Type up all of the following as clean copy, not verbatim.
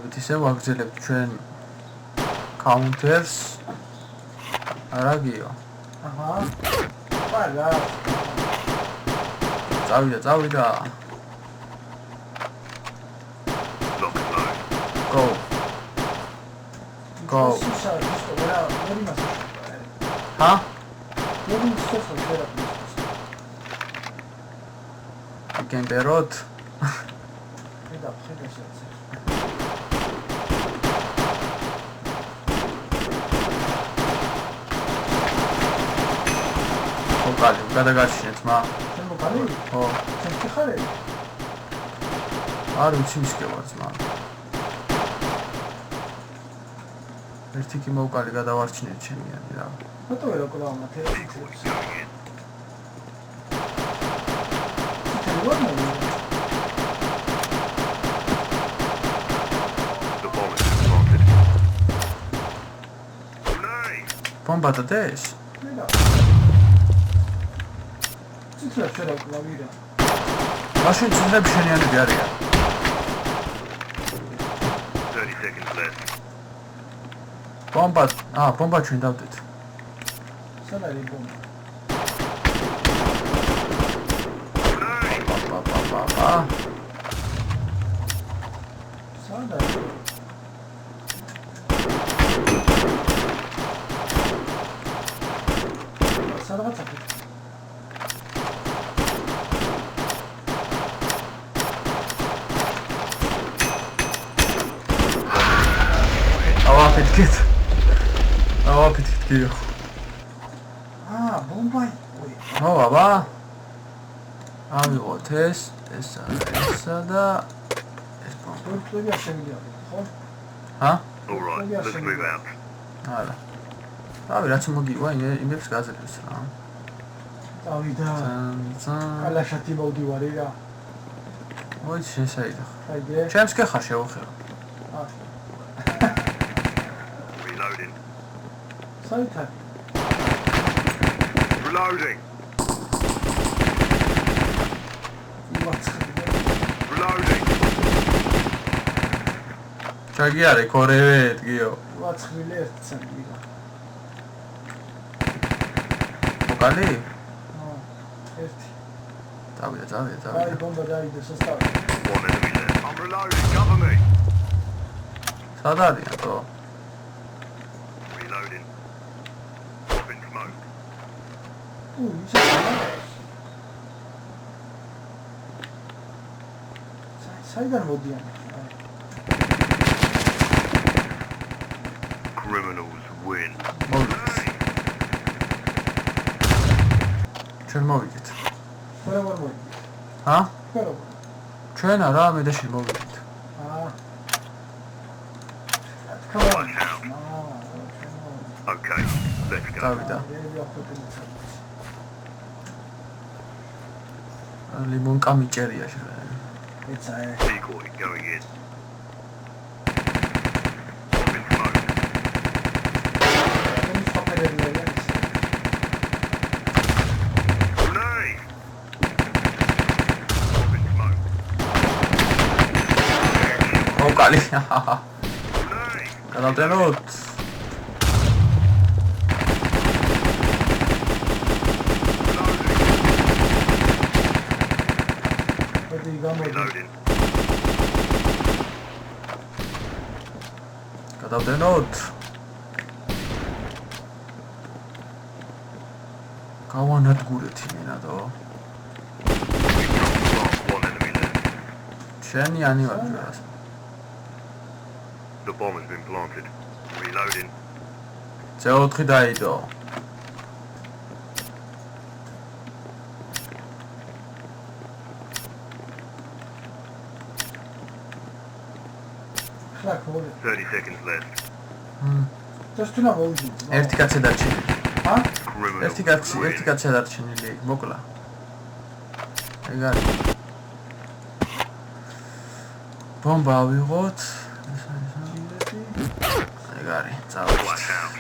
დავით ისე ვაგრძელებთ ჩვენ counter-ს. არა გიო. აჰა. პარა. წავიდა. Go. Huh? You can be rot. Okali, გადაგაშინეთ მა. შენ მოკალი? ხო. შენ ხარ? არ ვიცი მისკევაც მა. ერთი კი მოვკალი გადავარჩინეთ ჩემიანი რა. რატო ვერ ოკლა მათემატიკას? Bomba დდეს? ციცრებს ვერ ოკლა ვირა. მაშინ ციცრები შენიანები არიან. 30 seconds left. Bomba ჩვენ დავდეთ. სად არის ბომბა? სად არის? სადღაც აქ. ავაფეთქეთ გიო. ბომბა. ხო, აბა. ავიღოთ ესა და ეს ბომბა. პრობლემა შემიძლია, ხო? ჰა? All right, let's move out. არა. რავი, რაც მოგივა, იმებს გაძლევს რა. დავიდა. კალაშათი მოვდივარი რა. ოი, შესაიდა. აიდე. ჩემს კი ხარ შევხერო. Reloading. საითა. Reloading. Reloading. ჩაგიარე კორევეთ გიო. ვაცხვილე ერთსანია. მოკალი? ერთი. დავიდა. აი ბომბა დაიდე სასტავი. One enemy left. I'm reloading. Cover me. სად არიან თო? Reloading. Popping smoke. საიდან მოდიან? Criminals win. ჩვენ მოვიდეთ. ხერა ვერ მოიდი. ჰა? ხერა. ჩვენ არა, მე და შენ მოვიდეთ. Okay, let's go. დავიდა. ლიმონ კამიჭერია შე. ეცაა. Decoy going in. Popping smoke. Grenade. Popping smoke. მოკალი. Grenade. გადავდენოთ. Reloading. გადავდენოთ. გავანადგურეთ იმენადო. One enemy left. შენიანი ვარ ჯერას. The bomb has been planted. Reloading. C4 დაიდო. ხლაკ მოდი. 30 seconds left. დასტუნა მოვიდი. ერთი კაცი დარჩენილი. ჰა? Criminals ერთი win. კაცი დარჩენილი. მოკლა. ეგ არის. ბომბა ავიღოთ. ეგ არის. წავიდეთ. Flash out.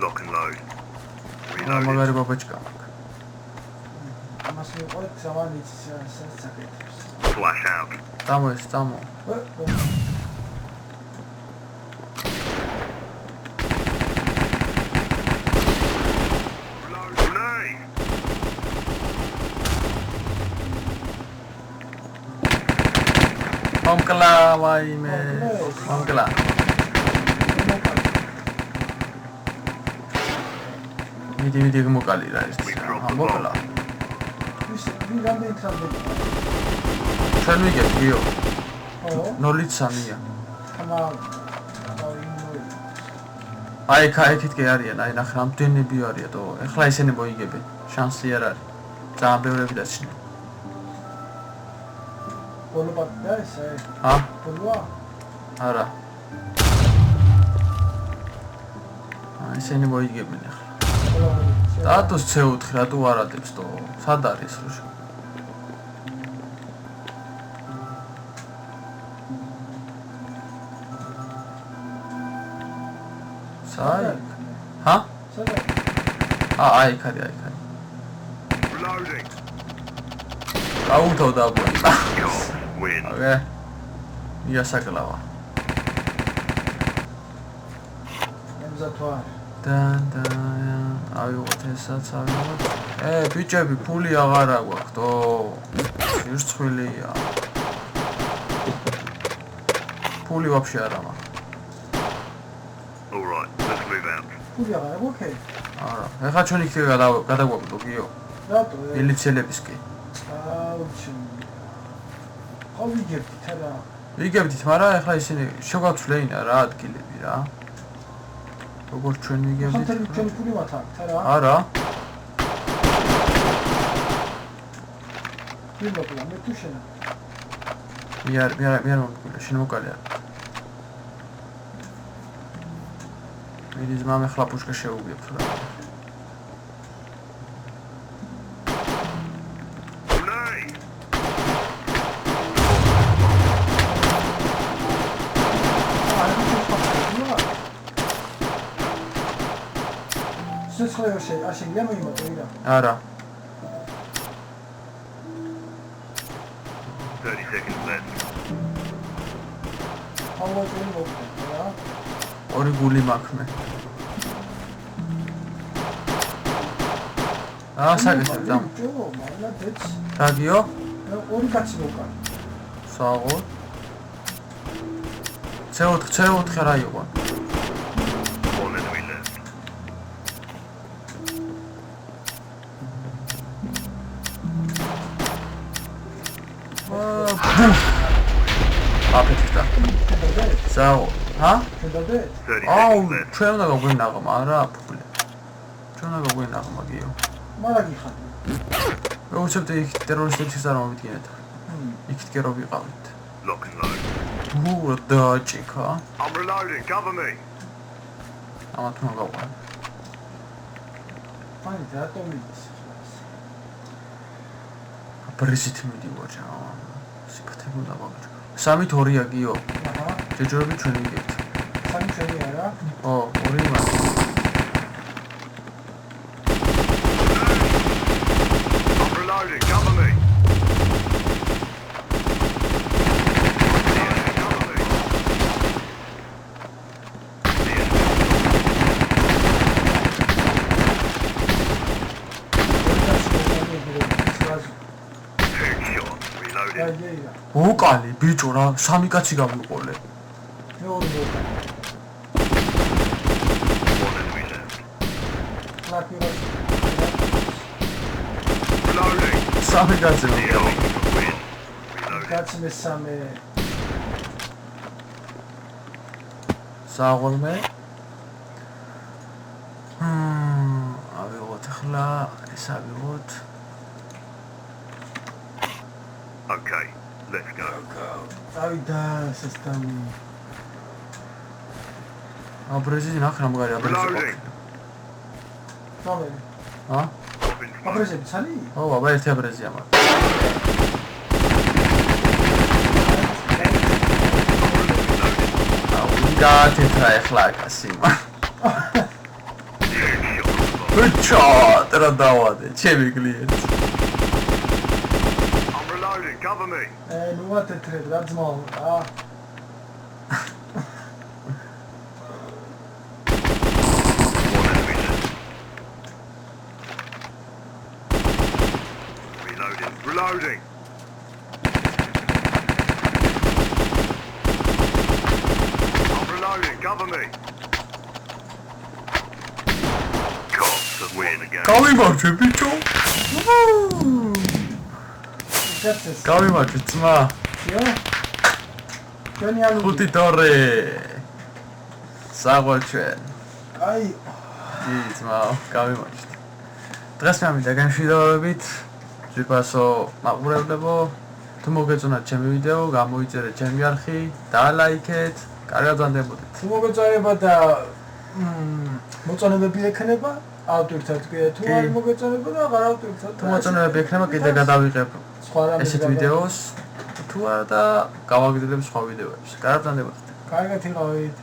Lock and load. Reloading. მაგარი ბაბაჭკა. ამას მიყვეთ სამანიც საკეთებს. Flash out. Tamo es, tamo. Grenade! Mamkala, vaime. Mamkala. Midi gmokali რა ის. Mamkala. ის ვიღამდე ტრამბები. ჩვენ ვიგეთ გიო. ო 0-3-ია. თამარ აი ქაიქით კი არიან, აი ნახე რამდენები არიან თო. ეხლა ისინი მოიგებენ. შანსი არ არის. ძალიან ბევრები დაშინა. ბოლო და ესე. ჰა? ბოლოა? არა. აი ისინი მოიგებენ ეხლა. დატოს C4 რატო არ ადებს თო? სად არის როშა? საი? ჰა? სადა? აი ხარი. Reloading! აუთო დაგვეყა. Win. ოკეი. იასაკლავა. ემზათوار. ავიღოთ ესაც ავიღოთ. ბიჭები, ფული აღარ აგვაქვს თო. ირცხვილია. ფული ვაფშე არ მაქვს. All right, let's move out. ფული აღარ აქვს, ოკეი. არა, ეხლა ჩვენ იქ გადაგვაგვდო გიო. რატო? მილიციელების კი. აუჩი. ავიგებთ რა. ვიგებდით, მაგრამ ეხლა ისინი შეგვაქვს რა ადგილები რა. როგორ ჩვენ ვიგებდით? ხანთელი ჩვენ ფული მაქვს რა. არა. ვიმოკლა მე თუ შენა. მე არ მომკვირა, შენ მოკალია. მის მამე ხლა პუშკა შეუგებთ რა. Grenade! სესხლეოში აშენია მოიმატო ირა. არა. 30 seconds left. ავაჟი მოკლა რა. ორი გული მაქვს მე. საგეცებ დამ. ჯო, მალადეც. რაგიო? ორი კაცი მოკლა. საღო. C4 რა იყო? One enemy left. აფეთქდა. საღო. ჰა? შედადე? 30 აუ, seconds left. ჩვენ უნდა გაგვინაღმა რა ფული. ჩვენ უნდა გაგვინაღმა გიო. მარაგი ხარ. როგორც იქ ტერორისტების წარმოვიდგინეთ. იქით კი რო ვიყავით. Lock and load. დაჭიქა. I'm reloading, cover me. ამათ უნდა გავყავ. აი რატო მიდის? აპრესით მიდივარ რა. სიფათე უნდა გავაჭო. 3-2-ია გიო. აჰა. ჯეჯორები ჩვენ ვიგებთ. სამი ჩვენია რა. ო, ორი მას. I'm reloading, cover me. Yeah, cover me. Headshot, reloading. აიეია. უკალი ბიჭო რა, სამი კაცი გავიყოლე. მეორე მოკლა. One enemy left. ლაკირა. Reloading. სამი კაცი The გავიყოლე. enemy win. Reloading. კაცი მესამე. საღოლმე. ავიღოთ ახლა, ეს ავიღოთ. Okay, let's go. წავიდა სისტემი. აბრეზი ნახ რამგარი აბრეზი. Reloading. გამერი. ჰა? Dropping smoke. აბრეზები ცალი? ო, აბა ერთი აბრეზია მაგ. გაათეთრა ახლა კასიმა. ბიჭო, ტრა დავადე, ჩემი კლიენტი. I'm reloading, cover me. ნუ ვათეთრებ რა ძმაო რა. One enemy left. Reloading. Reloading. I'm reloading. Cover me. Cops have win again. გავიმარჯვე ბიჭო. გაცეს. გავიმარჯვე ძმა. იო. ჩვენი ალუბი. 5 დორე. საღვაჩვენ. აი, ძმა, გავიმარჯვეთ. დღეს მე ამით განშიდოებით ვიფასო მაყურებლებო. თუ მოგეწონათ ჩემი ვიდეო, გამოიწერეთ ჩემი არხი, დაალაიქეთ, კარგად ვანდებოდეთ. თუ მოგეწონება და მოწონებები ექნება, ავტვირთად კი თუ არ მოგეწონება და აღარ ავტვირთად. თუ მოწონებები ექნება, კიდე გადავიღებ სხვა რამე ესეთ ვიდეოს. თუ არა და გავაგრძელებ სხვა ვიდეოებს. კარგად ვანდებოდეთ. კარგად იყავით.